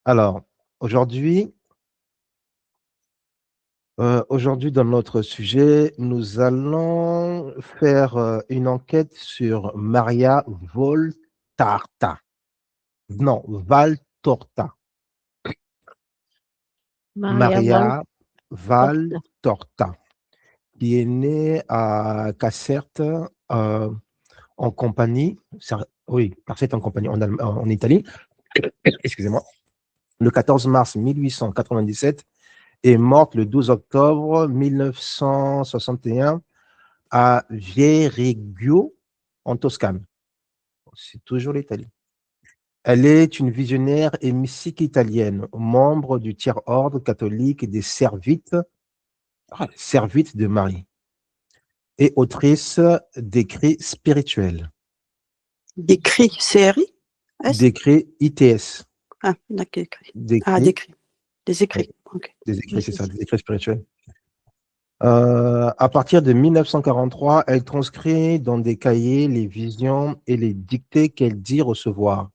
Alors, aujourd'hui, aujourd'hui, dans notre sujet, nous allons faire une enquête sur Maria Voltarta. Non, Valtorta. Maria Maria Valtorta. Valtorta, qui est née à Casserte en compagnie, oui, Casserte en compagnie en Italie, excusez-moi, le 14 mars 1897 est morte le 12 octobre 1961 à Viareggio, en Toscane. C'est toujours l'Italie. Elle est une visionnaire et mystique italienne, membre du tiers-ordre catholique des Servites de Marie, et autrice d'écrits spirituels. D'écrit, CRI S D'écrits ITS. Ah, d'accord. Ah, D'écrits, d'écrit. Des écrits. Ok. des écrits, c'est ça, des écrits spirituels. À partir de 1943, elle transcrit dans des cahiers les visions et les dictées qu'elle dit recevoir.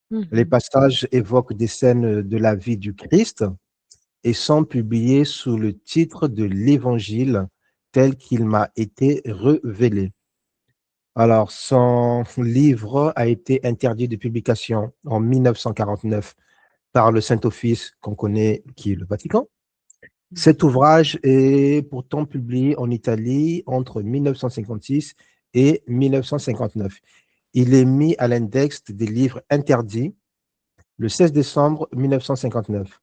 Les passages évoquent des scènes de la vie du Christ et sont publiés sous le titre de l'Évangile tel qu'il m'a été révélé. Alors, son livre a été interdit de publication en 1949 par le Saint-Office qu'on connaît, qui est le Vatican. Cet ouvrage est pourtant publié en Italie entre 1956 et 1959. Il est mis à l'index des livres interdits le 16 décembre 1959.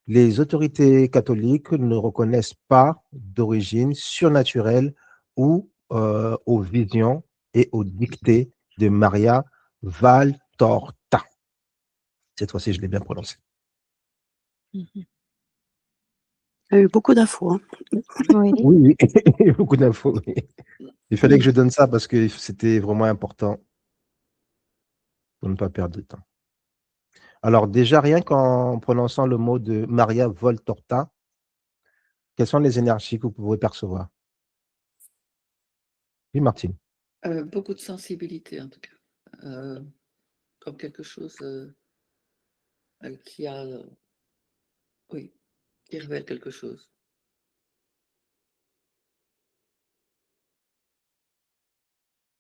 Les autorités catholiques ne reconnaissent pas d'origine surnaturelle ou aux visions et aux dictées de Maria Valtorta. Cette fois-ci, je l'ai bien prononcé. Il y a eu beaucoup d'infos. Hein. Oui. Oui, beaucoup d'infos. Oui. Il fallait que je donne ça parce que c'était vraiment important pour ne pas perdre de temps. Alors déjà, rien qu'en prononçant le mot de Maria Voltorta, quelles sont les énergies que vous pouvez percevoir? Oui, Martine. Beaucoup de sensibilité, en tout cas. Comme quelque chose qui a, oui, qui révèle quelque chose.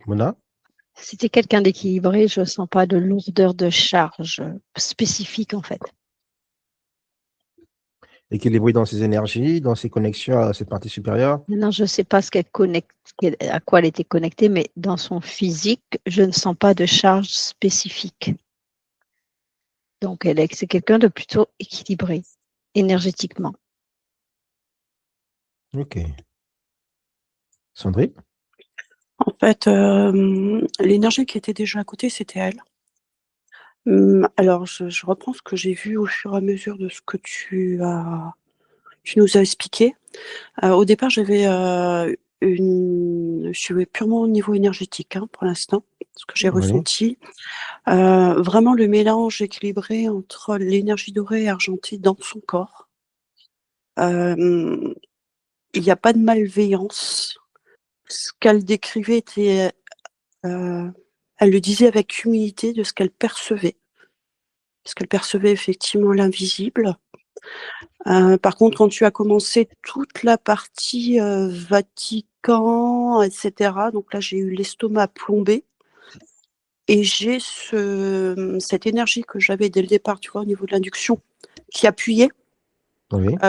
Mona? C'était quelqu'un d'équilibré, je ne sens pas de lourdeur de charge spécifique en fait. Équilibrée dans ses énergies, dans ses connexions à cette partie supérieure? Maintenant, je ne sais pas à quoi elle était connectée, mais dans son physique, je ne sens pas de charge spécifique. Donc, c'est quelqu'un de plutôt équilibré énergétiquement. Ok. Sandrine? En fait, l'énergie qui était déjà à côté, c'était elle. Alors, je reprends ce que j'ai vu au fur et à mesure de ce que tu nous as expliqué. Au départ, je suis purement au niveau énergétique pour l'instant, ce que j'ai ressenti. Vraiment le mélange équilibré entre l'énergie dorée et argentée dans son corps. Il n'y a pas de malveillance. Ce qu'elle décrivait était, elle le disait avec humilité de ce qu'elle percevait. Parce qu'elle percevait effectivement l'invisible. Par contre, quand tu as commencé toute la partie Vatican, etc., donc là, j'ai eu l'estomac plombé. Et j'ai cette énergie que j'avais dès le départ, tu vois, au niveau de l'induction, qui appuyait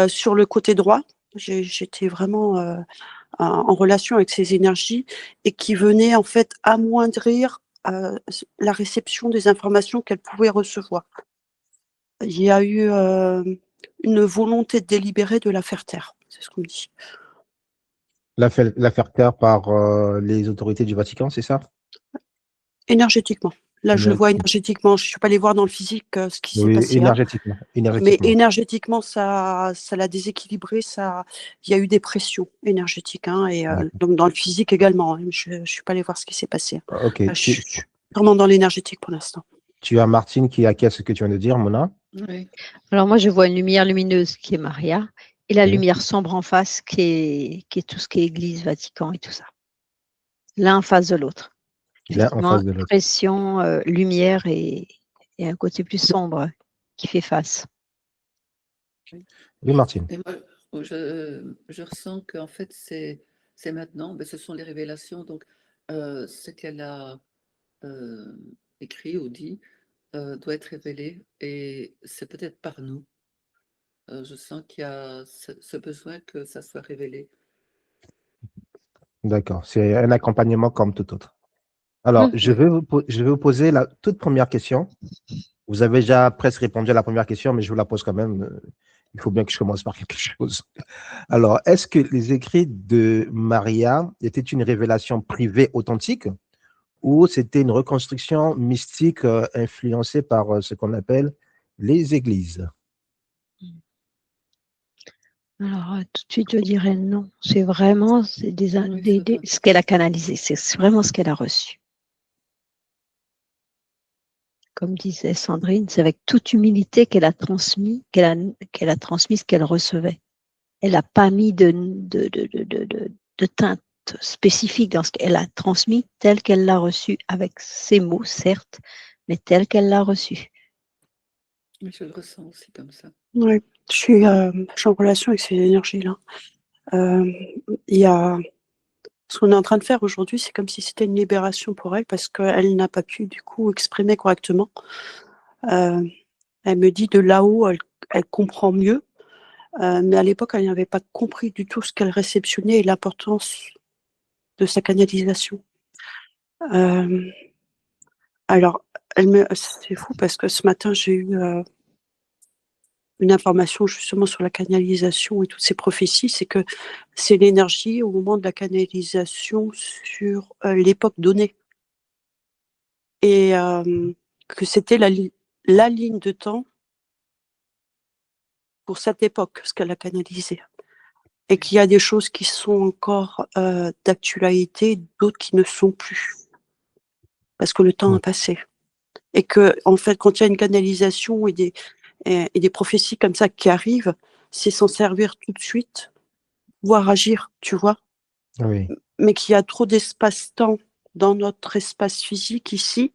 sur le côté droit. J'étais vraiment en relation avec ces énergies et qui venait en fait amoindrir la réception des informations qu'elle pouvait recevoir. Il y a eu une volonté délibérée de la faire taire, c'est ce qu'on me dit. La faire taire par les autorités du Vatican, c'est ça? Énergétiquement. Là, je le vois énergétiquement. Je ne suis pas allée voir dans le physique ce qui s'est passé. Énergétiquement. Mais énergétiquement, ça l'a déséquilibré. Il y a eu des pressions énergétiques. Et donc, dans le physique également. Je ne suis pas allée voir ce qui s'est passé. Ok. Je suis vraiment dans l'énergétique pour l'instant. Tu as Martine qui acquiert ce que tu viens de dire, Mona? Oui. Alors, moi, je vois une lumière lumineuse qui est Maria et la lumière sombre en face qui est tout ce qui est Église, Vatican et tout ça. L'un en face de l'autre. L'un en face de l'autre. Pression, lumière et un côté plus sombre qui fait face. Oui, Martine. Et moi, je ressens qu'en fait, c'est maintenant, ce sont les révélations. Donc, ce qu'elle a écrit ou dit doit être révélé. Et c'est peut-être par nous. Je sens qu'il y a ce besoin que ça soit révélé. D'accord. C'est un accompagnement comme tout autre. Alors, je vais vous poser la toute première question. Vous avez déjà presque répondu à la première question, mais je vous la pose quand même. Il faut bien que je commence par quelque chose. Alors, est-ce que les écrits de Maria étaient une révélation privée authentique ou c'était une reconstruction mystique influencée par ce qu'on appelle les églises? Alors, tout de suite, je dirais non. C'est vraiment ce qu'elle a canalisé. C'est vraiment ce qu'elle a reçu. Comme disait Sandrine, c'est avec toute humilité qu'elle a transmis, ce qu'elle recevait. Elle n'a pas mis de teinte spécifique dans ce qu'elle a transmis, tel qu'elle l'a reçu, avec ses mots, certes, mais tel qu'elle l'a reçu. Mais je le ressens aussi comme ça. Oui, je suis en relation avec ces énergies-là. Il y a ce qu'on est en train de faire aujourd'hui, c'est comme si c'était une libération pour elle parce qu'elle n'a pas pu du coup exprimer correctement. Elle me dit de là-haut, elle comprend mieux, mais à l'époque, elle n'avait pas compris du tout ce qu'elle réceptionnait et l'importance de sa canalisation. Alors, c'est fou parce que ce matin, j'ai eu une information justement sur la canalisation et toutes ces prophéties, c'est que c'est l'énergie au moment de la canalisation sur l'époque donnée. Et que c'était la ligne de temps pour cette époque, ce qu'elle a canalisé. Et qu'il y a des choses qui sont encore d'actualité, d'autres qui ne sont plus. Parce que le temps a passé. Et que, en fait, quand il y a une canalisation et des prophéties comme ça qui arrivent, c'est s'en servir tout de suite, voire agir, tu vois. Oui. Mais qu'il y a trop d'espace-temps dans notre espace physique ici,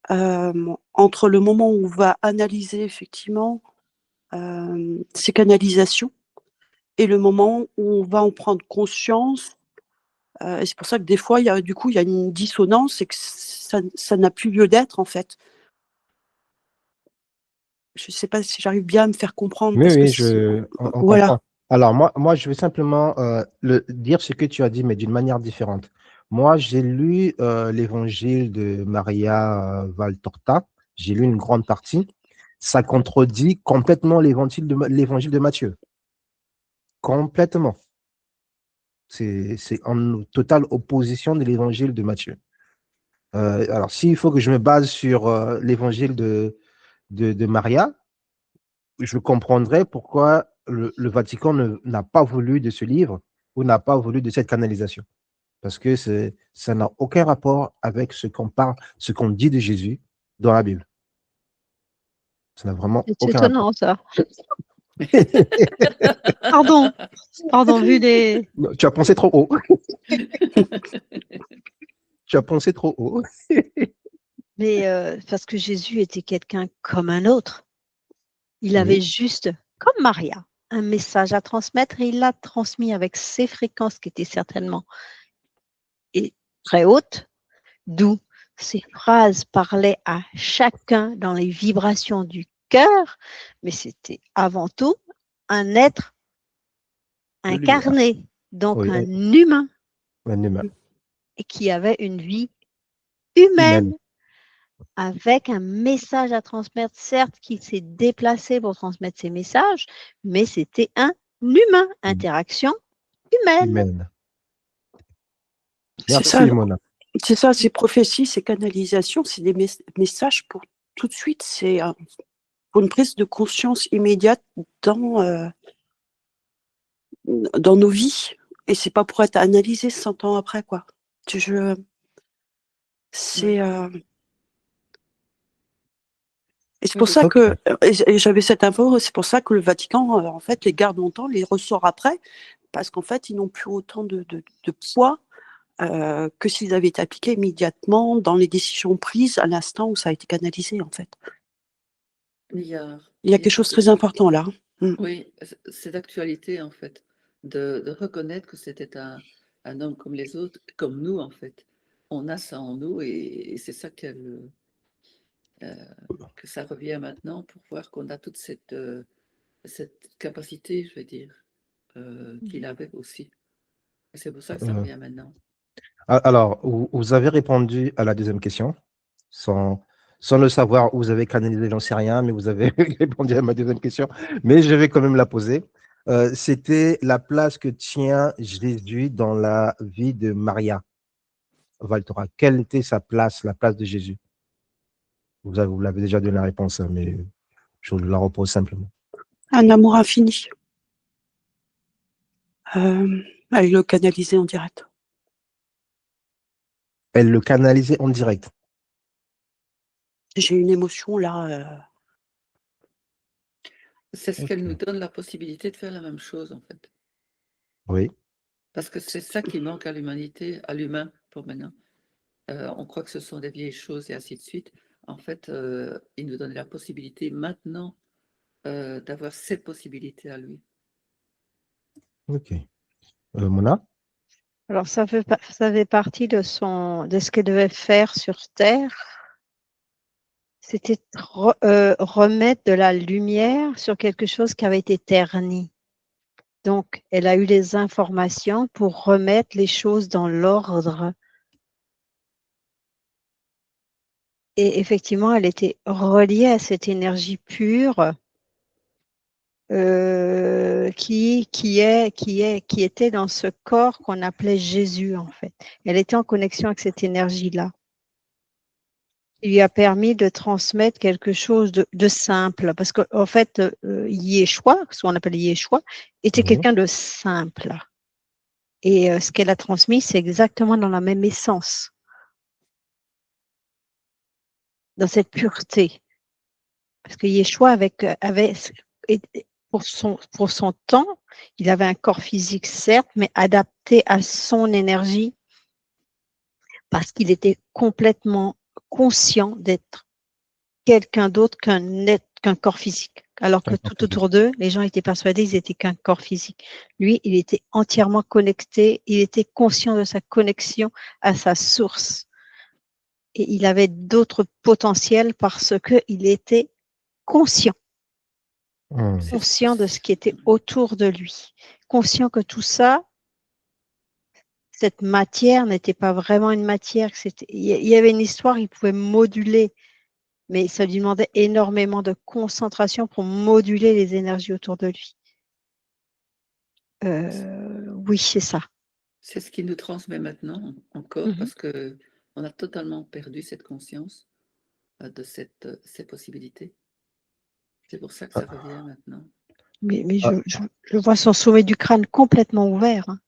entre le moment où on va analyser effectivement ces canalisations et le moment où on va en prendre conscience. Et c'est pour ça que des fois, il y a une dissonance et que ça n'a plus lieu d'être, en fait. Je ne sais pas si j'arrive bien à me faire comprendre. Oui, parce on voilà. comprend. Alors, moi, je vais simplement dire ce que tu as dit, mais d'une manière différente. Moi, j'ai lu l'évangile de Maria Valtorta. J'ai lu une grande partie. Ça contredit complètement l'évangile de Matthieu. Complètement. C'est en totale opposition de l'évangile de Matthieu. Alors, s'il faut que je me base sur l'évangile de Maria, je comprendrais pourquoi le Vatican n'a pas voulu de ce livre ou n'a pas voulu de cette canalisation. Parce que ça n'a aucun rapport avec ce qu'on dit de Jésus dans la Bible. Ça n'a vraiment C'est aucun étonnant, rapport. ça. Pardon, vu les... Non, tu as pensé trop haut. Tu as pensé trop haut. Mais parce que Jésus était quelqu'un comme un autre. Il avait juste, comme Maria, un message à transmettre et il l'a transmis avec ses fréquences qui étaient certainement très hautes, d'où ces phrases parlaient à chacun dans les vibrations du cœur, mais c'était avant tout un être incarné, donc un humain, et qui avait une vie humaine. Avec un message à transmettre, certes, qui s'est déplacé pour transmettre ses messages, mais c'était un humain, interaction humaine. Merci, Mona. C'est ça, ces prophéties, ces canalisations, c'est des messages pour tout de suite, c'est pour une prise de conscience immédiate dans nos vies. Et c'est pas pour être analysé 100 ans après, quoi. C'est... Et c'est pour ça que, et j'avais cette info, c'est pour ça que le Vatican, en fait, les garde longtemps, les ressort après, parce qu'en fait, ils n'ont plus autant de poids que s'ils avaient été appliqués immédiatement dans les décisions prises à l'instant où ça a été canalisé, en fait. Il y a quelque chose de très important là. Oui, c'est d'actualité en fait, de reconnaître que c'était un homme comme les autres, comme nous en fait. On a ça en nous et c'est ça que ça revient maintenant pour voir qu'on a toute cette capacité, je veux dire, qu'il avait aussi. Et c'est pour ça que ça revient maintenant. Alors, vous avez répondu à la deuxième question, sans le savoir, vous avez canalisé, j'en sais rien, mais vous avez répondu à ma deuxième question, mais je vais quand même la poser. C'était la place que tient Jésus dans la vie de Maria Valtora. Quelle était sa place, la place de Jésus? Vous l'avez déjà donné la réponse, hein, mais je la repose simplement. Un amour infini. Elle le canalisait en direct. Elle le canalisait en direct. J'ai une émotion là. C'est ce qu'elle nous donne la possibilité de faire la même chose en fait. Oui. Parce que c'est ça qui manque à l'humanité, à l'humain pour maintenant. On croit que ce sont des vieilles choses et ainsi de suite. En fait, il nous donne la possibilité maintenant d'avoir cette possibilité à lui. Ok. Mona? Alors, ça fait partie de ce qu'elle devait faire sur Terre. C'était remettre de la lumière sur quelque chose qui avait été terni. Donc, elle a eu les informations pour remettre les choses dans l'ordre. Et effectivement, elle était reliée à cette énergie pure qui était dans ce corps qu'on appelait Jésus, en fait. Elle était en connexion avec cette énergie-là. Il lui a permis de transmettre quelque chose de simple, parce qu'en fait, Yeshua, ce qu'on appelle Yeshua, était quelqu'un de simple. Et ce qu'elle a transmis, c'est exactement dans la même essence, dans cette pureté. Parce que Yeshua avait pour son temps, il avait un corps physique, certes, mais adapté à son énergie, parce qu'il était complètement conscient d'être quelqu'un d'autre qu'un corps physique. Alors que tout autour d'eux, les gens étaient persuadés qu'ils étaient qu'un corps physique. Lui, il était entièrement connecté, il était conscient de sa connexion à sa source. Et il avait d'autres potentiels parce qu'il était conscient. Conscient de ce qui était autour de lui. Conscient que tout ça, cette matière n'était pas vraiment une matière. Il y avait une histoire, il pouvait moduler, mais ça lui demandait énormément de concentration pour moduler les énergies autour de lui. Oui, c'est ça. C'est ce qu'il nous transmet maintenant encore, parce qu'on a totalement perdu cette conscience de ces possibilités. C'est pour ça que ça revient maintenant. Mais je vois son sommet du crâne complètement ouvert. Hein.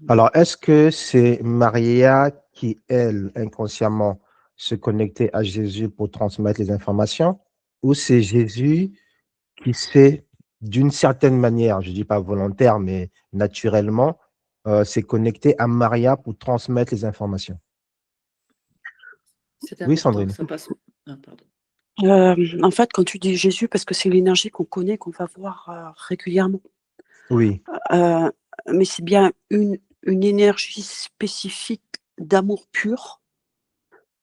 Alors, est-ce que c'est Maria qui, elle, inconsciemment, se connectait à Jésus pour transmettre les informations, ou c'est Jésus qui s'est, d'une certaine manière, je ne dis pas volontaire, mais naturellement, s'est connecté à Maria pour transmettre les informations? C'est Oui, important Sandrine. que ça passe. Ah, pardon. En fait, quand tu dis Jésus, parce que c'est l'énergie qu'on connaît, qu'on va voir régulièrement. Oui. Mais c'est bien une énergie spécifique d'amour pur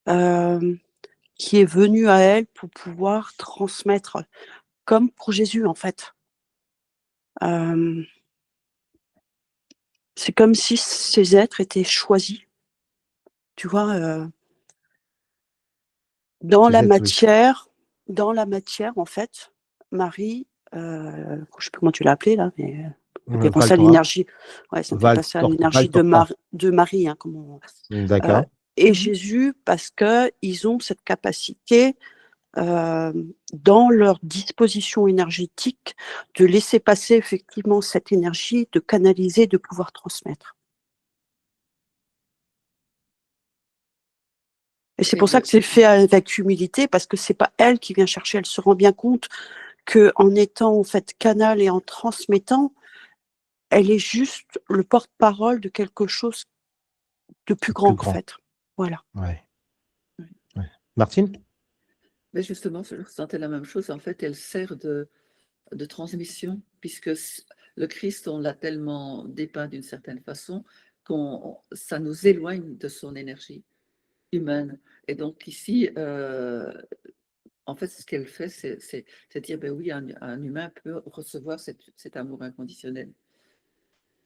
qui est venue à elle pour pouvoir transmettre, comme pour Jésus en fait. C'est comme si ces êtres étaient choisis, tu vois, dans la matière, en fait, Marie, je ne sais plus comment tu l'as appelée là, mais ça fait penser à l'énergie. Ouais, ça me fait passer à l'énergie de Marie, hein, D'accord. et Jésus, parce que ils ont cette capacité dans leur disposition énergétique de laisser passer effectivement cette énergie, de canaliser, de pouvoir transmettre. Et c'est pour ça que c'est fait avec humilité, parce que c'est pas elle qui vient chercher, elle se rend bien compte qu'en étant en fait canal et en transmettant, elle est juste le porte-parole de quelque chose de plus grand, en fait. Voilà. Ouais. Ouais. Martine? Mais justement, je ressentais la même chose. En fait, elle sert de transmission, puisque le Christ, on l'a tellement dépeint d'une certaine façon ça nous éloigne de son énergie humaine. Et donc ici, en fait, ce qu'elle fait, c'est dire, ben oui, un humain peut recevoir cet amour inconditionnel.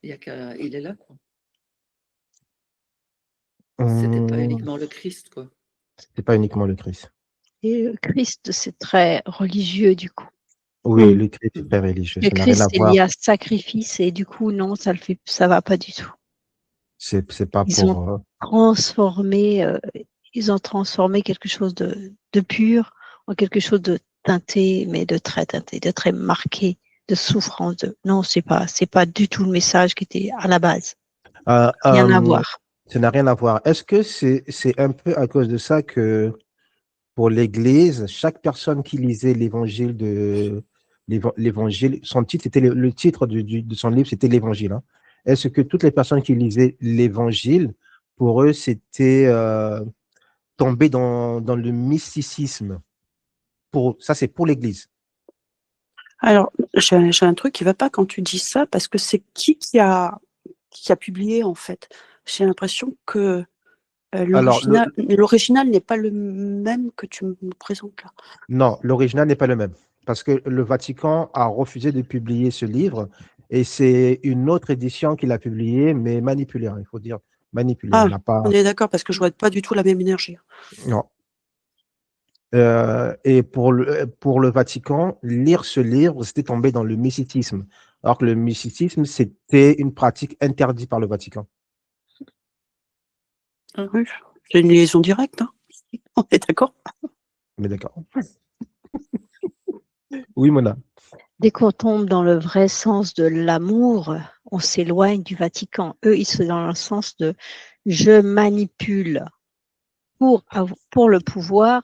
Il est là, quoi. C'était pas uniquement le Christ, quoi. C'était pas uniquement le Christ. Et le Christ, c'est très religieux, du coup. Oui, le Christ est très religieux. Le Ça n'a rien Christ, à c'est voir. lié à sacrifice, et du coup, non, ça va pas du tout. C'est pas Ils ont pour. transformé, quelque chose de pur en quelque chose de teinté, mais de très marqué, de souffrance. Non, c'est pas du tout le message qui était à la base. Rien à voir. Ça n'a rien à voir. Est-ce que c'est un peu à cause de ça que pour l'Église, chaque personne qui lisait l'évangile, son titre, c'était le titre de son livre, c'était l'Évangile. Hein. Est-ce que toutes les personnes qui lisaient l'Évangile, pour eux, c'était tomber dans le mysticisme? Ça, c'est pour l'Église. Alors, j'ai un truc qui va pas quand tu dis ça, parce que c'est qui a publié, en fait. J'ai l'impression que l'original n'est pas le même que tu me présentes là. Non, l'original n'est pas le même. Parce que le Vatican a refusé de publier ce livre et c'est une autre édition qu'il a publiée, mais manipulée, hein, il faut dire manipulée. Ah, On n'a pas. on est d'accord, parce que je vois pas du tout la même énergie. Non. Et pour le Vatican, lire ce livre, c'était tomber dans le mysticisme. Alors que le mysticisme, c'était une pratique interdite par le Vatican. Oui, c'est une liaison directe. Hein. On est d'accord. Mais d'accord. Oui, Mona. Dès qu'on tombe dans le vrai sens de l'amour, on s'éloigne du Vatican. Eux, ils sont dans le sens de je manipule pour le pouvoir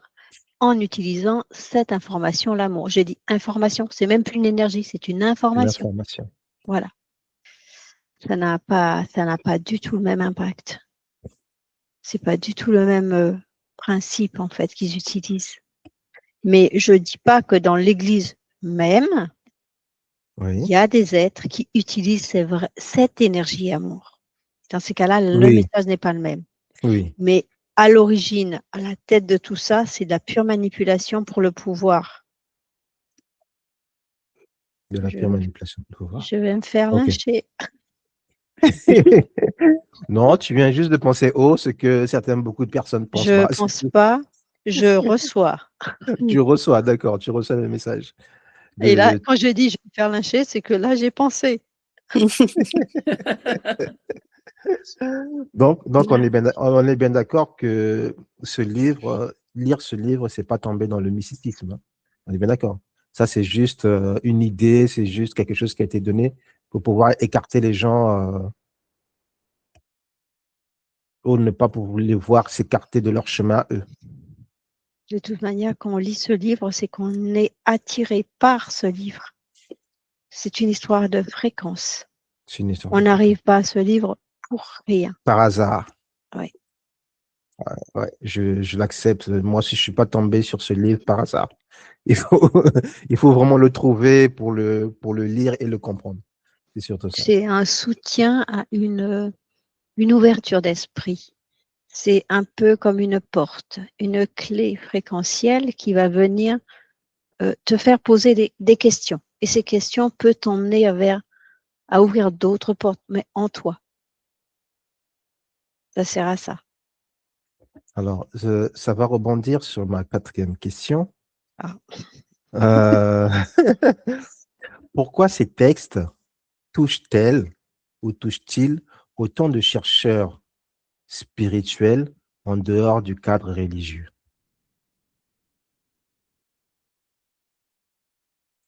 en utilisant cette information, l'amour. J'ai dit information, c'est même plus une énergie, c'est une information. L'information. Voilà. Ça n'a pas du tout le même impact. C'est pas du tout le même principe, en fait, qu'ils utilisent. Mais je dis pas que dans l'Église même, Oui. il y a des êtres qui utilisent cette énergie amour. Dans ces cas-là, le Oui. message n'est pas le même. Oui. Mais à l'origine, à la tête de tout ça, c'est de la pure manipulation pour le pouvoir. De la pure manipulation du pouvoir. Je vais me faire lyncher. Non, tu viens juste de penser ce que beaucoup de personnes pensent Je pas. ne pense pas, je reçois. Tu reçois, d'accord, tu reçois le message. Et là, quand je dis je vais me faire lyncher, c'est que là, j'ai pensé. Donc on est bien d'accord que lire ce livre, c'est pas tomber dans le mysticisme. Hein. On est bien d'accord. Ça, c'est juste une idée, c'est juste quelque chose qui a été donné pour pouvoir écarter les gens ou ne pas pouvoir les voir s'écarter de leur chemin, eux. De toute manière, quand on lit ce livre, c'est qu'on est attiré par ce livre. C'est une histoire de fréquence. On n'arrive pas à ce livre pour rien. Par hasard. Oui. Ouais, je l'accepte. Moi aussi, je ne suis pas tombé sur ce livre par hasard. Il faut vraiment le trouver pour le lire et le comprendre. C'est surtout ça. C'est un soutien à une ouverture d'esprit. C'est un peu comme une porte, une clé fréquentielle qui va venir te faire poser des questions. Et ces questions peuvent t'emmener à ouvrir d'autres portes, mais en toi. Ça sert à ça. Alors, ça va rebondir sur ma 4e question. Pourquoi ces textes touchent-ils autant de chercheurs spirituels en dehors du cadre religieux?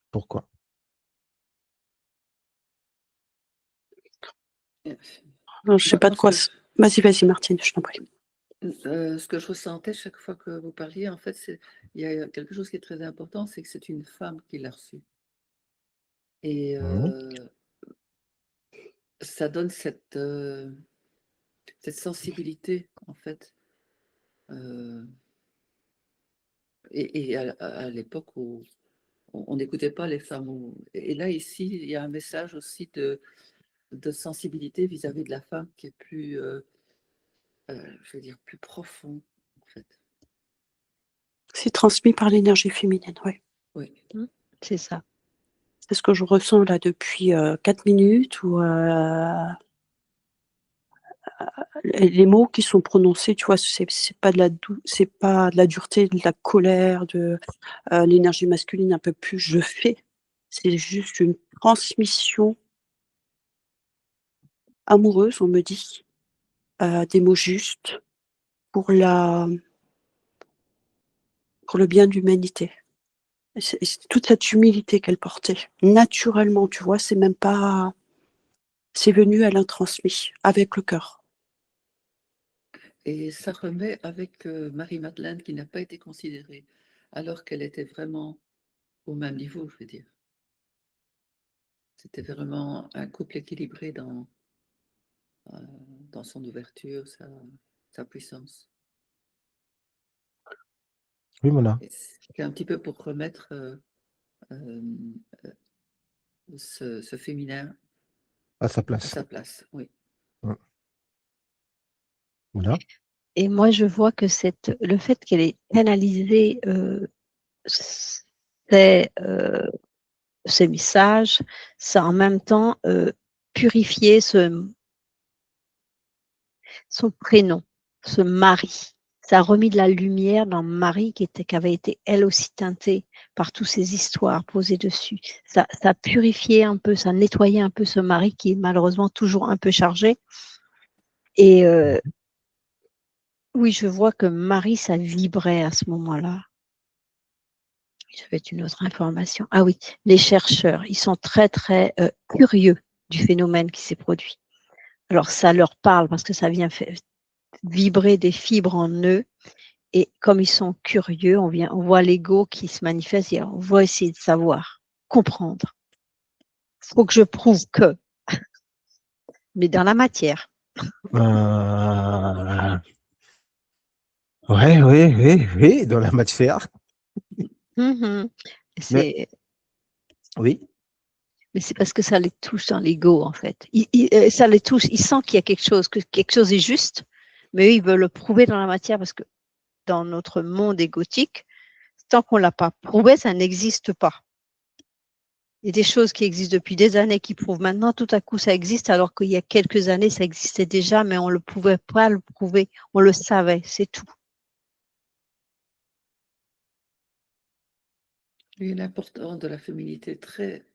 Pourquoi? Je ne sais pas de quoi. Vas-y, Martine, je t'en prie. Ce que je ressentais chaque fois que vous parliez, en fait, il y a quelque chose qui est très important, c'est que c'est une femme qui l'a reçu. Et ça donne cette sensibilité, en fait. et à l'époque où on n'écoutait pas les femmes. Et là, ici, il y a un message aussi de sensibilité vis-à-vis de la femme qui est plus, je veux dire, plus profond, en fait. C'est transmis par l'énergie féminine, oui. Oui. C'est ça. C'est ce que je ressens là depuis 4 minutes où les mots qui sont prononcés, tu vois, c'est pas c'est pas de la dureté, de la colère, de l'énergie masculine un peu plus je fais. C'est juste une transmission amoureuse, on me dit, des mots justes pour le bien de l'humanité. C'est toute cette humilité qu'elle portait, naturellement, tu vois, c'est même pas, c'est venu, elle a transmis avec le cœur. Et ça remet avec Marie-Madeleine qui n'a pas été considérée, alors qu'elle était vraiment au même niveau, je veux dire. C'était vraiment un couple équilibré dans son ouverture, sa puissance. Oui, Mona. C'est un petit peu pour remettre ce féminin À sa à place. sa place, oui. Voilà. Et moi, je vois que le fait qu'elle ait canalisé ces messages, ça a en même temps purifié son prénom, ce Marie. Ça a remis de la lumière dans Marie qui avait été elle aussi teintée par toutes ces histoires posées dessus. Ça a purifié un peu, ça a nettoyé un peu ce Marie qui est malheureusement toujours un peu chargé. Et oui, je vois que Marie, ça vibrait à ce moment-là. Ça va être une autre information. Ah oui, les chercheurs, ils sont très, très curieux du phénomène qui s'est produit. Alors, ça leur parle parce que ça vient faire vibrer des fibres en eux. Et comme ils sont curieux, on voit l'ego qui se manifeste et on va essayer de savoir, comprendre. Il faut que je prouve que, mais dans la matière. Oui, dans la matière. Oui. Mais c'est parce que ça les touche dans l'ego, en fait. Ça les touche, ils sentent qu'il y a quelque chose, que quelque chose est juste, mais eux, ils veulent le prouver dans la matière parce que dans notre monde égotique, tant qu'on ne l'a pas prouvé, ça n'existe pas. Il y a des choses qui existent depuis des années qui prouvent maintenant, tout à coup, ça existe, alors qu'il y a quelques années, ça existait déjà, mais on ne pouvait pas le prouver. On le savait, c'est tout. Et l'importance de la féminité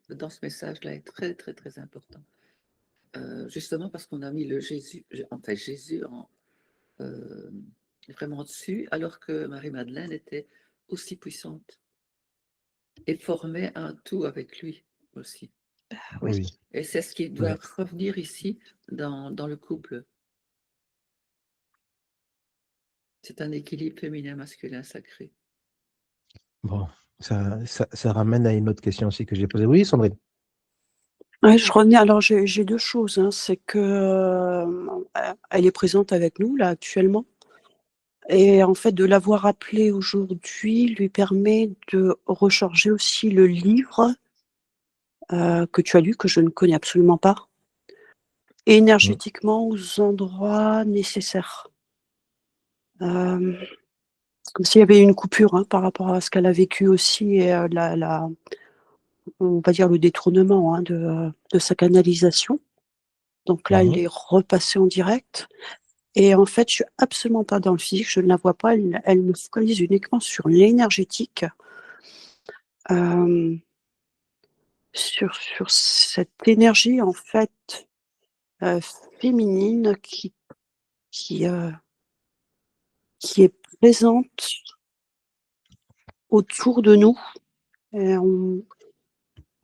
dans ce message-là est très, très, très important. Justement parce qu'on a mis Jésus vraiment dessus, alors que Marie-Madeleine était aussi puissante et formait un tout avec lui aussi. Oui. Et c'est ce qui doit revenir ici dans le couple. C'est un équilibre féminin-masculin sacré. Bon, ça ramène à une autre question aussi que j'ai posée. Oui, Sandrine. Ouais, je revenais. Alors, j'ai deux choses. C'est que elle est présente avec nous, là, actuellement. Et en fait, de l'avoir appelée aujourd'hui lui permet de recharger aussi le livre que tu as lu, que je ne connais absolument pas, énergétiquement aux endroits nécessaires. Comme s'il y avait une coupure par rapport à ce qu'elle a vécu aussi et on va dire le détournement de sa canalisation. Donc là, elle est repassée en direct. Et en fait, je suis absolument pas dans le physique, je ne la vois pas. Elle me focalise uniquement sur l'énergétique, sur cette énergie en fait féminine qui est présente autour de nous. Et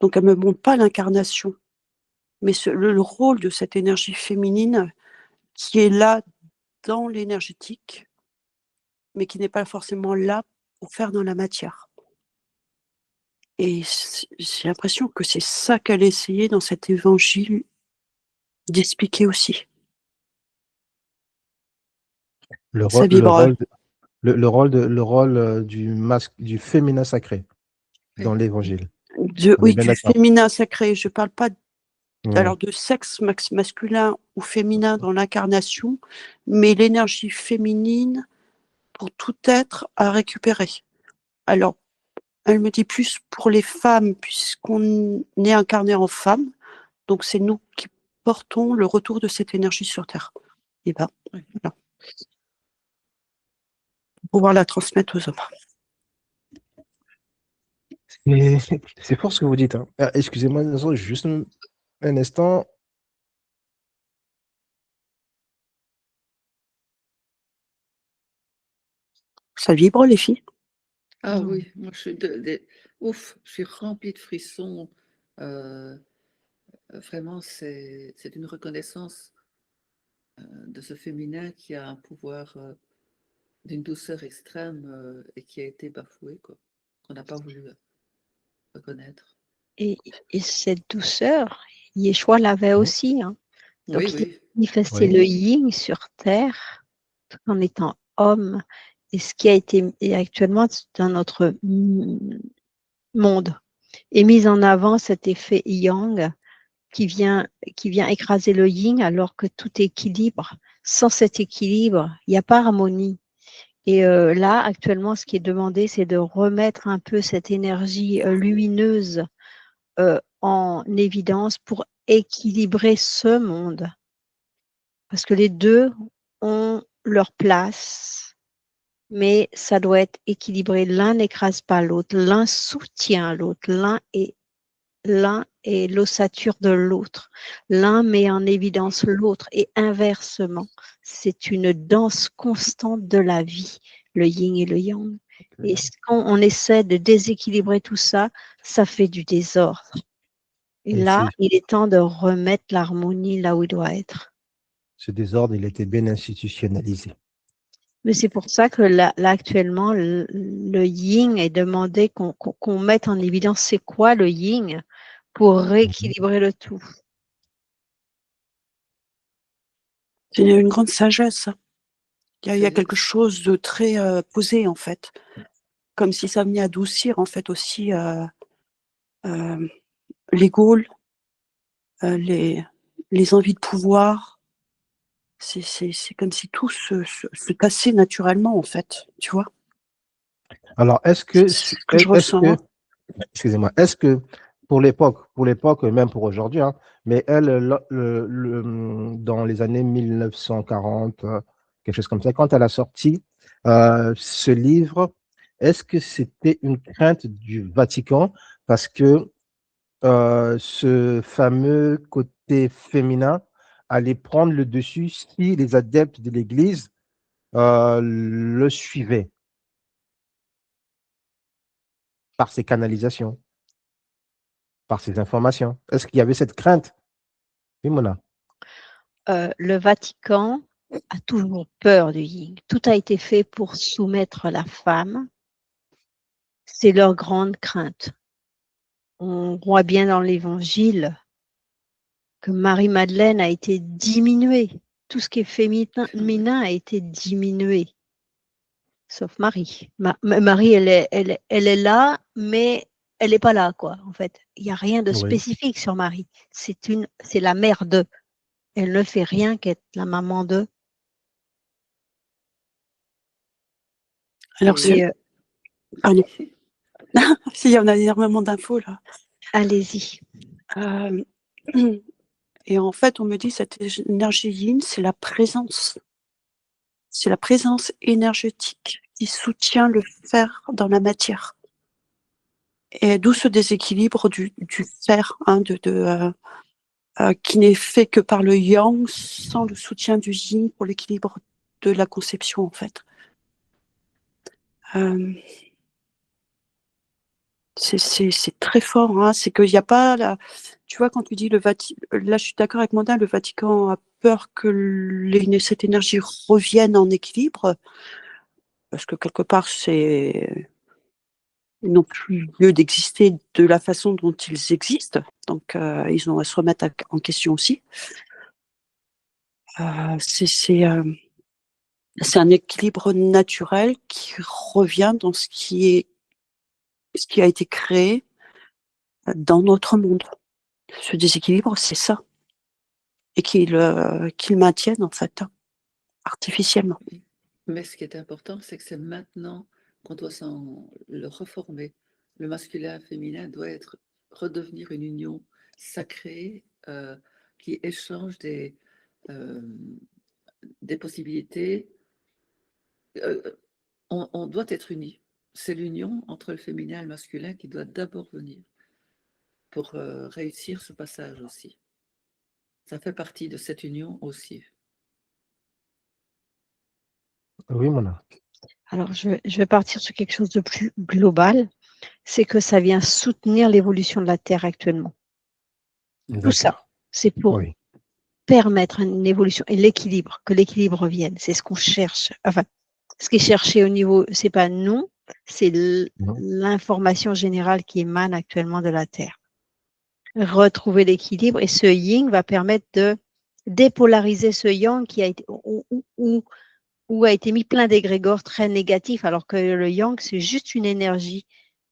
donc elle me montre pas l'incarnation, mais le rôle de cette énergie féminine qui est là dans l'énergétique, mais qui n'est pas forcément là pour faire dans la matière. Et j'ai l'impression que c'est ça qu'elle essayait dans cet évangile d'expliquer aussi. Le Ça rôle, vibre. le rôle du féminin sacré dans l'évangile. Oui, du féminin sacré. Je ne parle pas alors de sexe masculin ou féminin dans l'incarnation, mais l'énergie féminine pour tout être à récupérer. Alors, elle me dit plus pour les femmes, puisqu'on est incarné en femme, donc c'est nous qui portons le retour de cette énergie sur Terre. Et ben, voilà. Pour pouvoir la transmettre aux hommes. C'est fort ce que vous dites. Hein. Excusez-moi, juste un instant. Ça vibre, les filles? Ah oui, moi je suis ouf, je suis remplie de frissons. Vraiment, c'est une reconnaissance de ce féminin qui a un pouvoir d'une douceur extrême et qui a été bafoué, quoi, qu'on n'a pas voulu reconnaître. Et cette douceur, Yeshua l'avait aussi. Hein. Donc, Oui, il a oui. manifesté le yin sur Terre tout en étant homme. Et ce qui a été actuellement dans notre monde est mis en avant cet effet yang qui vient écraser le yin alors que tout équilibre. Sans cet équilibre, il n'y a pas harmonie. Et là, actuellement, ce qui est demandé, c'est de remettre un peu cette énergie lumineuse en évidence pour équilibrer ce monde. Parce que les deux ont leur place, mais ça doit être équilibré. L'un n'écrase pas l'autre, l'un soutient l'autre, l'un est l'ossature de l'autre, l'un met en évidence l'autre et inversement. C'est une danse constante de la vie, le yin et le yang. Et quand on essaie de déséquilibrer tout ça, ça fait du désordre. Et là, il est temps de remettre l'harmonie là où il doit être. Ce désordre, il était bien institutionnalisé. Mais c'est pour ça que là actuellement, le yin est demandé qu'on mette en évidence c'est quoi le yin pour rééquilibrer le tout. C'est une grande sagesse. Il y a quelque chose de très posé, en fait. Comme si ça venait adoucir, en fait, aussi l'ego, les envies de pouvoir. C'est comme si tout se passait naturellement, en fait, tu vois. Alors, est-ce que pour l'époque, même pour aujourd'hui, hein, mais elle, dans les années 1940, quelque chose comme ça, quand elle a sorti ce livre, est-ce que c'était une crainte du Vatican parce que ce fameux côté féminin allait prendre le dessus si les adeptes de l'Église le suivaient par ses canalisations, par ses informations? Est-ce qu'il y avait cette crainte? Oui, Mona. Le Vatican a toujours peur du yin. Tout a été fait pour soumettre la femme. C'est leur grande crainte. On voit bien dans l'Évangile que Marie-Madeleine a été diminuée. Tout ce qui est féminin a été diminué. Sauf Marie. Marie, elle est là, mais elle n'est pas là, quoi, en fait. Il n'y a rien de spécifique sur Marie. C'est la mère d'eux. Elle ne fait rien qu'être la maman d'eux. Alors, allez. Si, il y en a énormément d'infos, là. Allez-y. Et en fait, on me dit cette énergie yin, c'est la présence. C'est la présence énergétique qui soutient le fer dans la matière. Et d'où ce déséquilibre du fer, hein, qui n'est fait que par le yang, sans le soutien du yin pour l'équilibre de la conception, en fait. C'est très fort, hein. C'est qu'il n'y a pas tu vois, quand tu dis le Vatican, là je suis d'accord avec Manda, le Vatican a peur que cette énergie revienne en équilibre, parce que quelque part ils n'ont plus lieu d'exister de la façon dont ils existent, donc ils ont à se remettre en question aussi. C'est un équilibre naturel qui revient dans ce qui a été créé dans notre monde. Ce déséquilibre, c'est ça. Et qu'ils maintiennent, en fait, artificiellement. Mais ce qui est important, c'est que c'est maintenant qu'on doit le reformer. Le masculin et le féminin doit redevenir une union sacrée qui échange des possibilités. On doit être unis. C'est l'union entre le féminin et le masculin qui doit d'abord venir pour réussir ce passage aussi. Ça fait partie de cette union aussi. Oui, Mona. Alors, je vais partir sur quelque chose de plus global. C'est que ça vient soutenir l'évolution de la Terre actuellement. Tout ça, c'est pour permettre une évolution et l'équilibre, que l'équilibre revienne. C'est ce qu'on cherche. Enfin, ce qui est cherché au niveau, c'est pas nous, c'est l'information générale qui émane actuellement de la Terre. Retrouver l'équilibre et ce yin va permettre de dépolariser ce yang qui a été où a été mis plein d'égrégores très négatifs, alors que le yang, c'est juste une énergie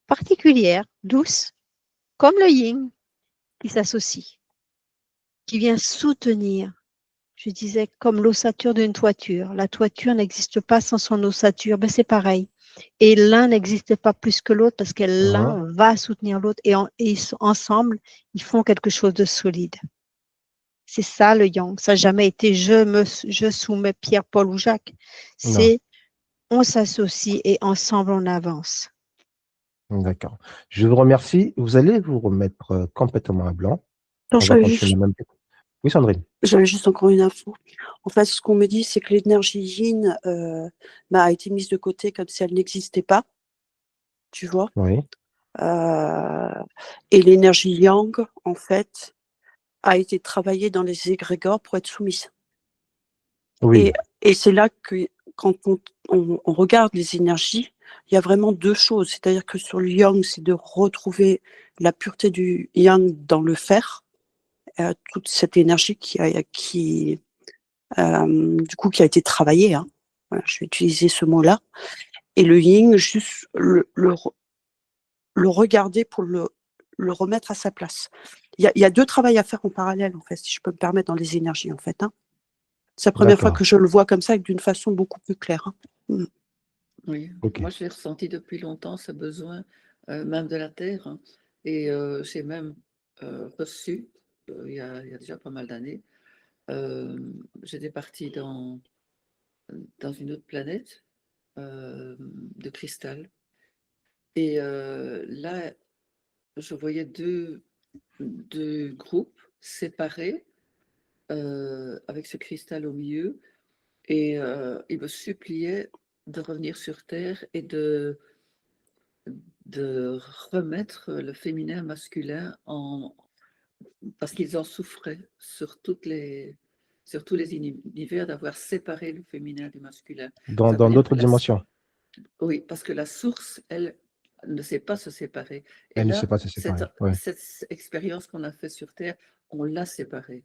particulière, douce, comme le yin, qui s'associe, qui vient soutenir. Je disais, comme l'ossature d'une toiture. La toiture n'existe pas sans son ossature. Ben, c'est pareil. Et l'un n'existe pas plus que l'autre parce que l'un va soutenir l'autre et ensemble, ils font quelque chose de solide. C'est ça le yang. Ça n'a jamais été je soumets Pierre, Paul ou Jacques. C'est on s'associe et ensemble on avance. D'accord. Je vous remercie. Vous allez vous remettre complètement à blanc. Non, on va continuer même. Oui, Sandrine. J'avais juste encore une info. En fait, ce qu'on me dit, c'est que l'énergie yin a été mise de côté comme si elle n'existait pas. Tu vois. Oui. Et l'énergie yang, en fait, a été travaillée dans les égrégores pour être soumise. Oui. Et c'est là que, quand on regarde les énergies, il y a vraiment deux choses. C'est-à-dire que sur le yang, c'est de retrouver la pureté du yang dans le fer, toute cette énergie qui a été travaillée. Hein. Voilà, je vais utiliser ce mot-là. Et le yin, juste le regarder pour le remettre à sa place. Il y a deux travails à faire en parallèle, en fait, si je peux me permettre, dans les énergies, en fait. Hein. C'est la première fois que je le vois comme ça, d'une façon beaucoup plus claire. Hein. Oui, moi je l'ai ressenti depuis longtemps, ce besoin, même de la Terre. Hein. Et j'ai même reçu, il y a déjà pas mal d'années, j'étais partie dans une autre planète de cristal. Et là, je voyais deux groupes séparés avec ce cristal au milieu. Et ils me suppliaient de revenir sur Terre et de remettre le féminin masculin parce qu'ils en souffraient sur tous les univers d'avoir séparé le féminin du masculin. Dans d'autres dimensions. Oui, parce que la source, elle, ne sait pas se séparer. Et elle là, ne sait pas se séparer. cette expérience qu'on a faite sur Terre, on l'a séparée.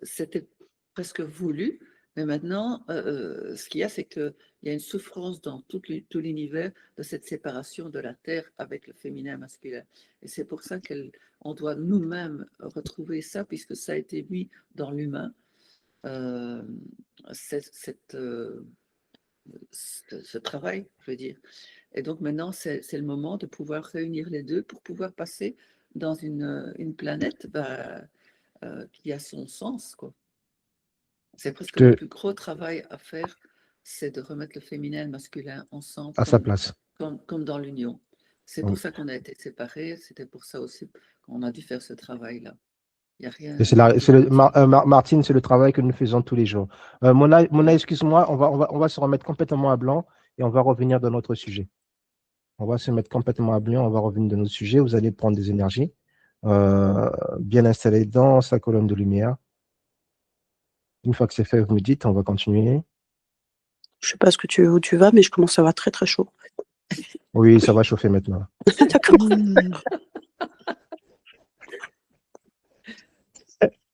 C'était presque voulu, mais maintenant, ce qu'il y a, c'est qu'il y a une souffrance dans tout l'univers de cette séparation de la Terre avec le féminin masculin. Et c'est pour ça qu'on doit nous-mêmes retrouver ça, puisque ça a été mis dans l'humain, ce travail, je veux dire. Et donc maintenant, c'est le moment de pouvoir réunir les deux pour pouvoir passer dans une planète qui a son sens, quoi. C'est presque le plus gros travail à faire, c'est de remettre le féminin et le masculin ensemble à sa place. Comme dans l'union. C'est pour ça qu'on a été séparés, c'était pour ça aussi qu'on a dû faire ce travail-là. Il n'y a rien. Martine, c'est le travail que nous faisons tous les jours. Mona, excuse-moi, on va se remettre complètement à blanc et on va revenir dans notre sujet. On va se mettre complètement à blanc, on va revenir dans notre sujet. Vous allez prendre des énergies bien installées dans sa colonne de lumière. Une fois que c'est fait, vous me dites, on va continuer. Je ne sais pas où tu vas, mais je commence à avoir très très chaud. Oui, ça va chauffer maintenant. D'accord.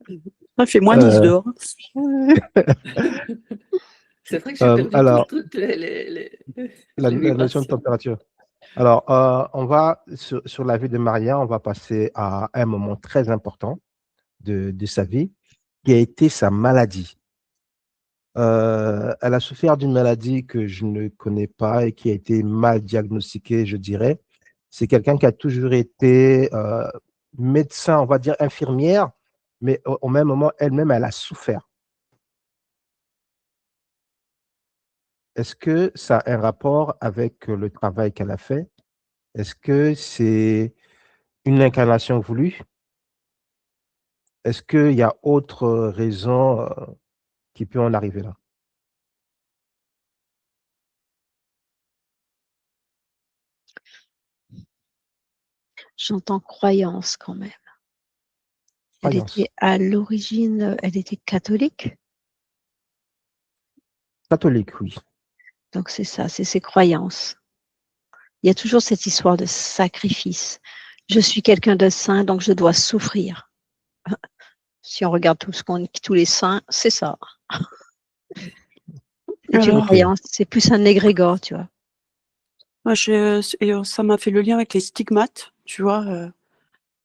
Il fait moins 10 dehors. C'est vrai que j'ai perdu Alors, toutes la les notion de vibrations. température. Alors, on va sur la vie de Maria, on va passer à un moment très important de sa vie, qui a été sa maladie. Elle a souffert d'une maladie que je ne connais pas et qui a été mal diagnostiquée, je dirais. C'est quelqu'un qui a toujours été médecin, on va dire infirmière, mais au même moment, elle-même, elle a souffert. Est-ce que ça a un rapport avec le travail qu'elle a fait? Est-ce que c'est une incarnation voulue? Est-ce qu'il y a autre raison qui peut en arriver là? J'entends croyance quand même. Elle Croyance. était à l'origine, elle était catholique. Catholique, oui. Donc c'est ça, c'est ses croyances. Il y a toujours cette histoire de sacrifice. Je suis quelqu'un de saint, donc je dois souffrir. Si on regarde tous les saints, c'est ça. C'est une Alors, croyance, c'est plus un égrégore, tu vois. moi, ça m'a fait le lien avec les stigmates, tu vois.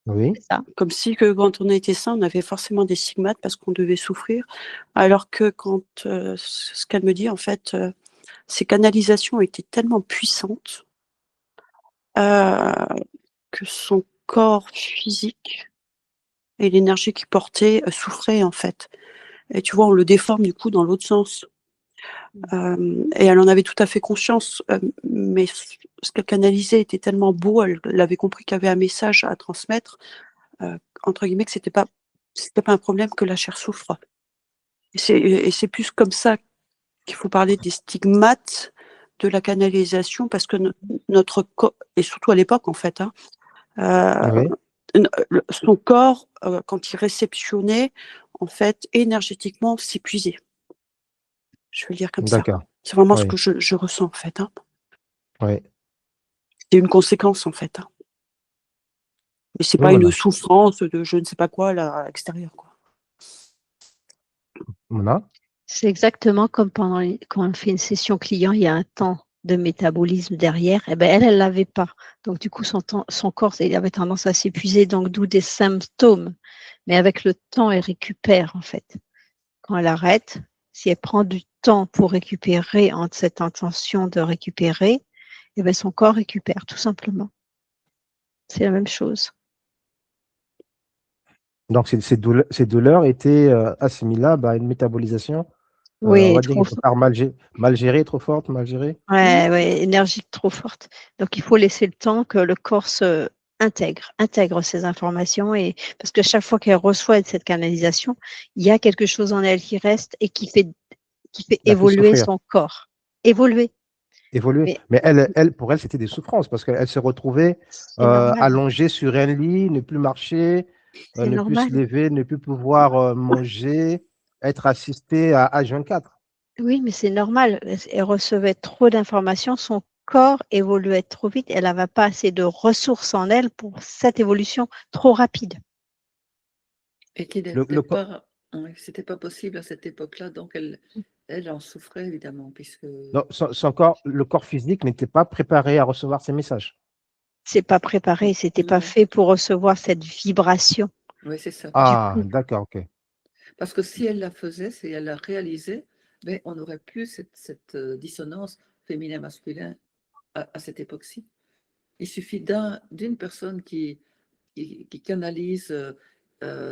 Oui, C'est ça. Comme si que quand on était sain, on avait forcément des stigmates parce qu'on devait souffrir. Alors que quand ce qu'elle me dit, en fait, ces canalisations étaient tellement puissantes que son corps physique et l'énergie qu'il portait souffraient, en fait. Et tu vois, on le déforme du coup dans l'autre sens. Et elle en avait tout à fait conscience, mais ce qu'elle canalisait était tellement beau, elle avait compris qu'il y avait un message à transmettre, entre guillemets, que c'était pas un problème que la chair souffre. Et c'est plus comme ça qu'il faut parler des stigmates de la canalisation, parce que notre corps, et surtout à l'époque en fait, hein, oui, son corps, quand il réceptionnait, en fait, énergétiquement, s'épuisait. Je vais le dire comme ça. d'accord. C'est vraiment ce Oui, que je ressens en fait. Hein. oui. C'est une conséquence en fait. Hein. Mais c'est Oui, pas une Mona. souffrance de je ne sais pas quoi là, à l'extérieur. Quoi. Mona? C'est exactement comme quand on fait une session client, il y a un temps de métabolisme derrière. Eh ben, elle l'avait pas. Donc, du coup, son corps, il avait tendance à s'épuiser, donc d'où des symptômes. Mais avec le temps, elle récupère, en fait. Quand elle arrête, si elle prend du temps pour récupérer, entre cette intention de récupérer, eh ben, son corps récupère, tout simplement. C'est la même chose. Donc, ces douleurs étaient assimilables à une métabolisation, on Oui, va dire, quelque part mal gérée, trop forte, mal gérée. ouais, énergie trop forte. Donc, il faut laisser le temps que le corps se intègre ces informations, et parce que chaque fois qu'elle reçoit cette canalisation, il y a quelque chose en elle qui reste et qui fait La fait évoluer souffrir, son corps. Évoluer. évoluer. Mais Mais pour elle, c'était des souffrances parce qu'elle se retrouvait c'est normal. allongée sur un lit, ne plus marcher, C'est ne plus normal. se lever, ne plus pouvoir manger, être assistée à H24. Oui, mais c'est normal. Elle recevait trop d'informations, son corps évoluait trop vite, elle n'avait pas assez de ressources en elle pour cette évolution trop rapide. Et qui Le, n'était le co- pas, ouais, c'était pas possible à cette époque-là, donc elle en souffrait évidemment, puisque non, son corps, le corps physique n'était pas préparé à recevoir ces messages. C'est pas préparé, c'était pas non, fait pour recevoir cette vibration. oui, c'est ça. Du Ah, coup, d'accord, ok. Parce que si elle la faisait, si elle la réalisait, ben, on n'aurait plus cette dissonance féminin-masculin à cette époque-ci. Il suffit d'une personne qui canalise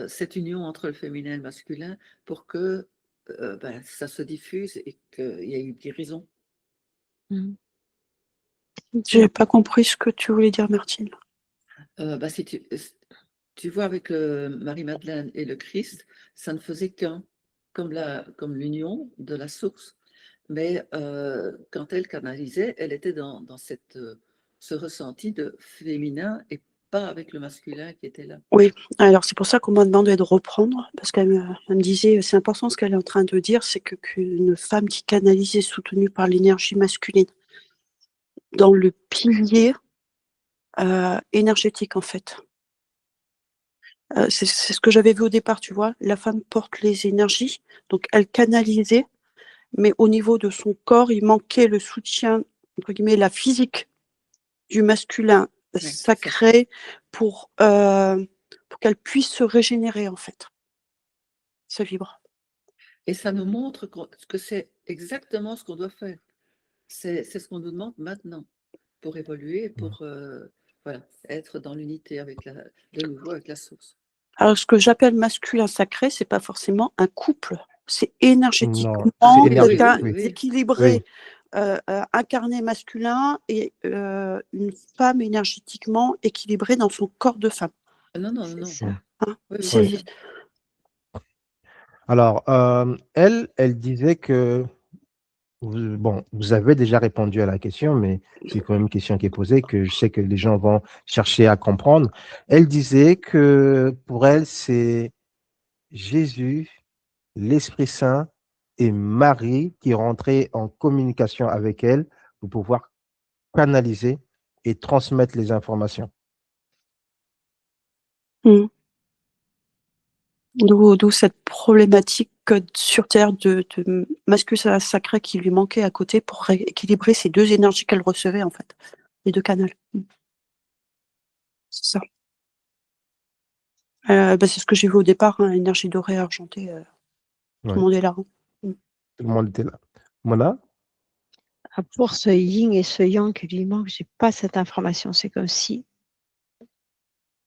cette union entre le féminin et le masculin pour que ben, ça se diffuse et qu'il y ait une guérison. mm. J'ai pas compris ce que tu voulais dire, Martine. Ben, si tu vois, avec Marie-Madeleine et le Christ, ça ne faisait qu'un, comme l'union de la source. Mais quand elle canalisait, elle était dans ce ressenti de féminin et pas avec le masculin qui était là. Oui, alors c'est pour ça qu'on m'a demandé de reprendre, parce elle me disait, c'est important ce qu'elle est en train de dire, c'est qu'une femme qui canalise est soutenue par l'énergie masculine dans le pilier énergétique en fait. C'est ce que j'avais vu au départ, tu vois. La femme porte les énergies, donc elle canalisait, mais au niveau de son corps, il manquait le soutien, entre guillemets, la physique du masculin sacré pour qu'elle puisse se régénérer, en fait. Ça vibre. Et ça nous montre que c'est exactement ce qu'on doit faire. C'est ce qu'on nous demande maintenant pour évoluer, pour voilà, être dans l'unité de nouveau avec la source. Alors, ce que j'appelle masculin sacré, c'est pas forcément un couple. C'est énergétiquement déséquilibré. Incarné masculin et une femme énergétiquement équilibrée dans son corps de femme. Non, non, non. Ça. Hein, Oui. Alors, elle disait que vous avez déjà répondu à la question, mais c'est quand même une question qui est posée, que je sais que les gens vont chercher à comprendre. Elle disait que pour elle, c'est Jésus, l'Esprit Saint et Marie qui rentraient en communication avec elle pour pouvoir canaliser et transmettre les informations. D'où cette problématique sur Terre de masculin sacré qui lui manquait à côté pour rééquilibrer ces deux énergies qu'elle recevait, en fait, les deux canaux. C'est ça. C'est ce que j'ai vu au départ, hein, énergie dorée, argentée. Tout le monde est là. Tout le monde était là. Mona? Pour ce yin et ce yang qui lui manque, j'ai pas cette information. C'est comme si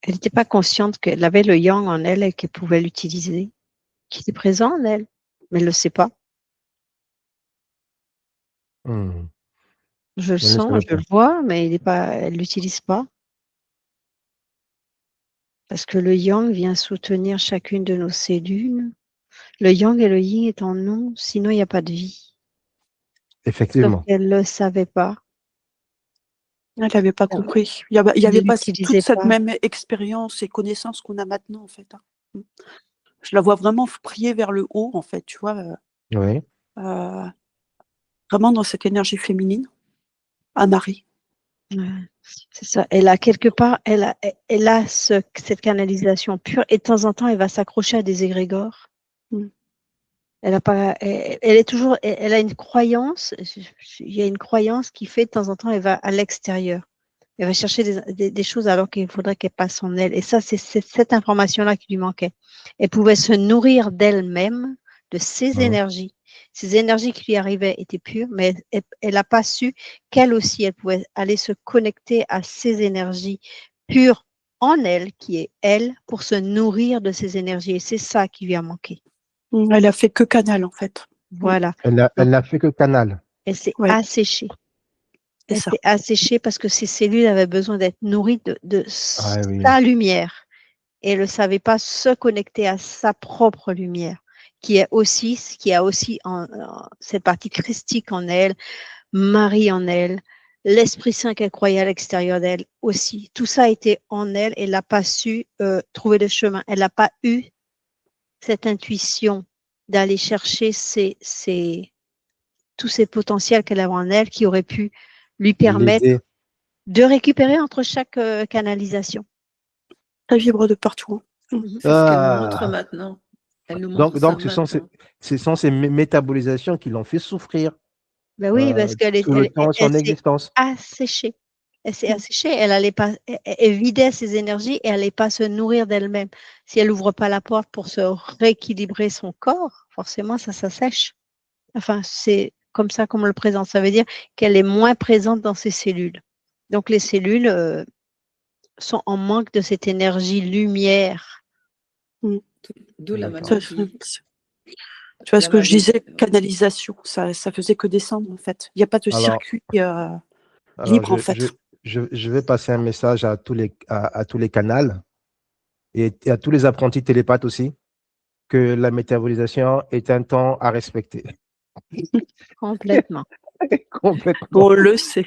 elle n'était pas consciente qu'elle avait le yang en elle et qu'elle pouvait l'utiliser, qui était présent en elle, mais elle ne le sait pas. Je le sens, je le vois, mais elle l'utilise pas. Parce que le yang vient soutenir chacune de nos cellules. Le yang et le yin est en nous, sinon il n'y a pas de vie. Effectivement. Sauf qu'elle ne le savait pas. Elle n'avait pas compris. Il n'y avait pas toute cette même expérience et connaissance qu'on a maintenant, en fait. Je la vois vraiment prier vers le haut, en fait, tu vois. Oui. Vraiment dans cette énergie féminine, à Marie. Ouais, c'est ça. Elle a quelque part, elle a cette canalisation pure et de temps en temps, elle va s'accrocher à des égrégores. Elle est toujours, elle a une croyance. Il y a une croyance qui fait de temps en temps, elle va à l'extérieur. Elle va chercher des choses alors qu'il faudrait qu'elle passe en elle. Et ça, c'est cette information-là qui lui manquait. Elle pouvait se nourrir d'elle-même, de ses énergies. Ces énergies qui lui arrivaient étaient pures, mais elle n'a pas su qu'elle aussi, elle pouvait aller se connecter à ces énergies pures en elle, qui est elle, pour se nourrir de ces énergies. Et c'est ça qui lui a manqué. Elle a fait que canal, en fait. Voilà. Elle n'a fait que canal. Elle s'est asséchée. Elle s'est asséchée parce que ses cellules avaient besoin d'être nourries de sa lumière. Et elle ne savait pas se connecter à sa propre lumière, qui a aussi cette partie christique en elle, Marie en elle, l'Esprit Saint qu'elle croyait à l'extérieur d'elle aussi. Tout ça était en elle. Elle n'a pas su trouver le chemin. Elle n'a pas eu cette intuition d'aller chercher tous ces potentiels qu'elle avait en elle qui auraient pu lui permettre de récupérer entre chaque canalisation. Elle vibre de partout. C'est ce qu'elle nous montre maintenant. Elle nous montre donc ce sont ces métabolisations qui l'ont fait souffrir. Ben oui, parce qu'elle s'est asséchée. Elle s'est asséchée. Elle vidait ses énergies et elle n'allait pas se nourrir d'elle-même. Si elle n'ouvre pas la porte pour se rééquilibrer son corps, forcément, ça s'assèche. Enfin, c'est comme ça qu'on me le présente. Ça veut dire qu'elle est moins présente dans ses cellules. Donc, les cellules sont en manque de cette énergie lumière. D'où la maladie. Tu vois ce que je disais, canalisation, ça faisait que descendre, en fait. Il n'y a pas de circuit libre, en fait. Je vais passer un message à tous les canals et à tous les apprentis télépathes aussi, que la métabolisation est un temps à respecter. Complètement. On le sait.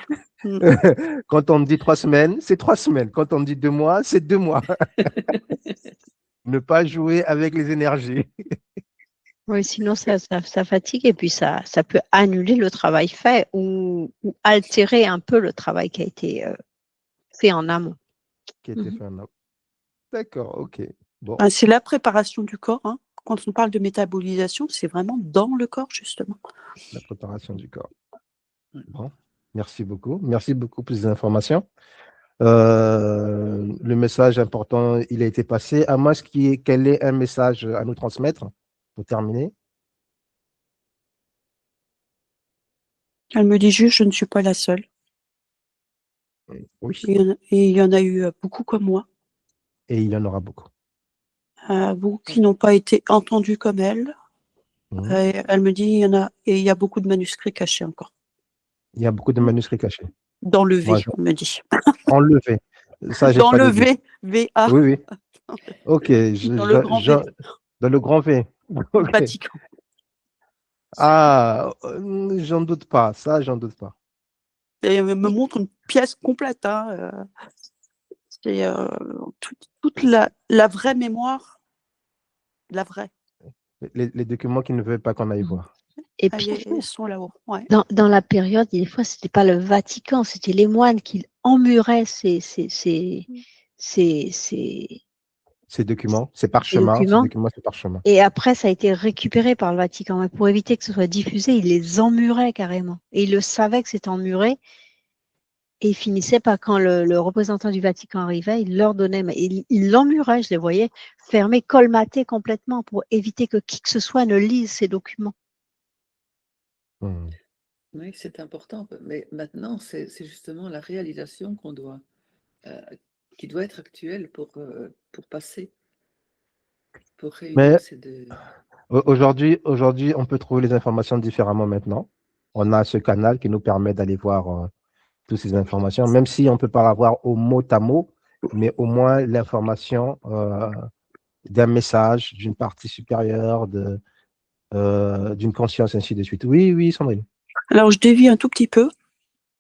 Quand on me dit 3 semaines, c'est 3 semaines. Quand on me dit 2 mois, c'est 2 mois. Ne pas jouer avec les énergies. Oui, sinon ça fatigue et puis ça peut annuler le travail fait ou altérer un peu le travail qui a été fait en amont. D'accord, ok. Bon. C'est la préparation du corps, hein, quand on parle de métabolisation, c'est vraiment dans le corps, justement. La préparation du corps. Bon, merci beaucoup. Merci beaucoup pour ces informations. Le message important, il a été passé. À moi, quel est un message à nous transmettre pour terminer? Elle me dit juste, je ne suis pas la seule. Oui. Et il y en a eu beaucoup comme moi. Et il y en aura beaucoup. Beaucoup qui n'ont pas été entendus comme elle. Elle me dit, il y a beaucoup de manuscrits cachés encore. Il y a beaucoup de manuscrits cachés. D'enlever, on me dit. Enlever. Ça, j'ai pas de doute. D'enlever, V-A. Oui, oui. Ok. Dans le grand V. Dans le grand V. Okay. Vatican. Ah, j'en doute pas. Ça, j'en doute pas. Et elle me montre une pièce complète. Hein. C'est toute la vraie mémoire. La vraie. Les documents qu'ils ne veulent pas qu'on aille voir. Et puis, ils sont là-haut. Ouais. Dans la période, des fois, c'était pas le Vatican, c'était les moines qui emmuraient ces documents, ces documents, ces parchemins. Et après, ça a été récupéré par le Vatican. Mais pour éviter que ce soit diffusé, ils les emmuraient carrément. Et ils le savaient que c'était emmuré. Et ils finissaient par, quand le représentant du Vatican arrivait, il leur donnait, mais il l'emmurait, je les voyais, fermés, colmatés complètement pour éviter que qui que ce soit ne lise ces documents. Oui, c'est important. Mais maintenant, c'est justement la réalisation qui doit être actuelle pour passer, pour réunir ces deux. Aujourd'hui, on peut trouver les informations différemment maintenant. On a ce canal qui nous permet d'aller voir toutes ces informations, même si on ne peut pas l'avoir au mot à mot, mais au moins l'information d'un message, d'une partie supérieure, d'une conscience, ainsi de suite. Oui, oui, Sandrine. Alors, je dévie un tout petit peu,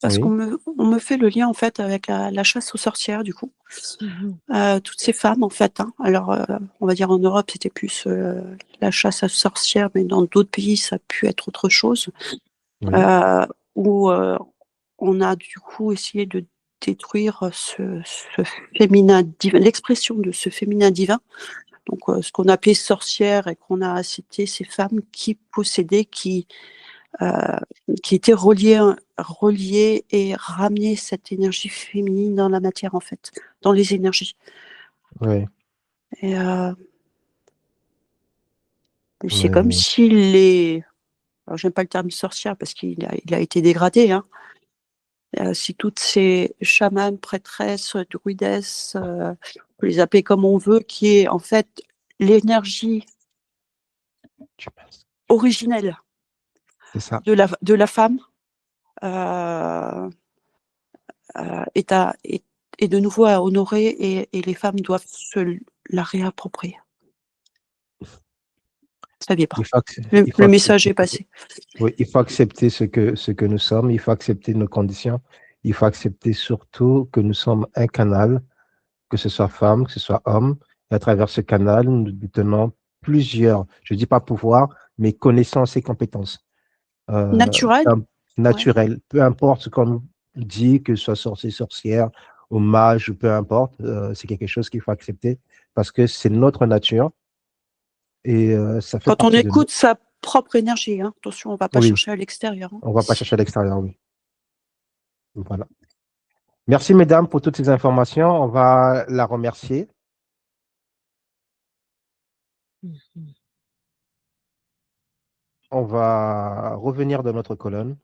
parce qu'on me fait le lien, en fait, avec la chasse aux sorcières, du coup. Toutes ces femmes, en fait. Hein. Alors, on va dire en Europe, c'était plus la chasse aux sorcières, mais dans d'autres pays, ça a pu être autre chose. Où on a, du coup, essayé de détruire ce féminin divin, l'expression de ce féminin divin. Donc, ce qu'on appelait sorcière et qu'on a cité ces femmes qui possédaient, qui étaient reliées et ramenaient cette énergie féminine dans la matière, en fait, dans les énergies. Oui. Et c'est comme si alors j'aime pas le terme sorcière parce qu'il a été dégradé, hein. Si toutes ces chamanes, prêtresses, druidesses, on peut les appeler comme on veut, qui est en fait l'énergie originelle de la femme, est de nouveau à honorer et les femmes doivent se la réapproprier. Ça vient pas. Le message est passé. Oui, il faut accepter ce que nous sommes, il faut accepter nos conditions, il faut accepter surtout que nous sommes un canal, que ce soit femme, que ce soit homme, et à travers ce canal, nous détenons plusieurs, je ne dis pas pouvoir, mais connaissances et compétences. Naturelles. Peu importe ce qu'on nous dit, que ce soit sorcier, sorcière, ou mage, peu importe, c'est quelque chose qu'il faut accepter parce que c'est notre nature. Et ça fait quand on écoute sa propre énergie, hein. Attention, on ne va pas chercher à l'extérieur. Hein. On ne va pas chercher à l'extérieur, oui. Voilà. Merci, mesdames, pour toutes ces informations. On va la remercier. On va revenir dans notre colonne.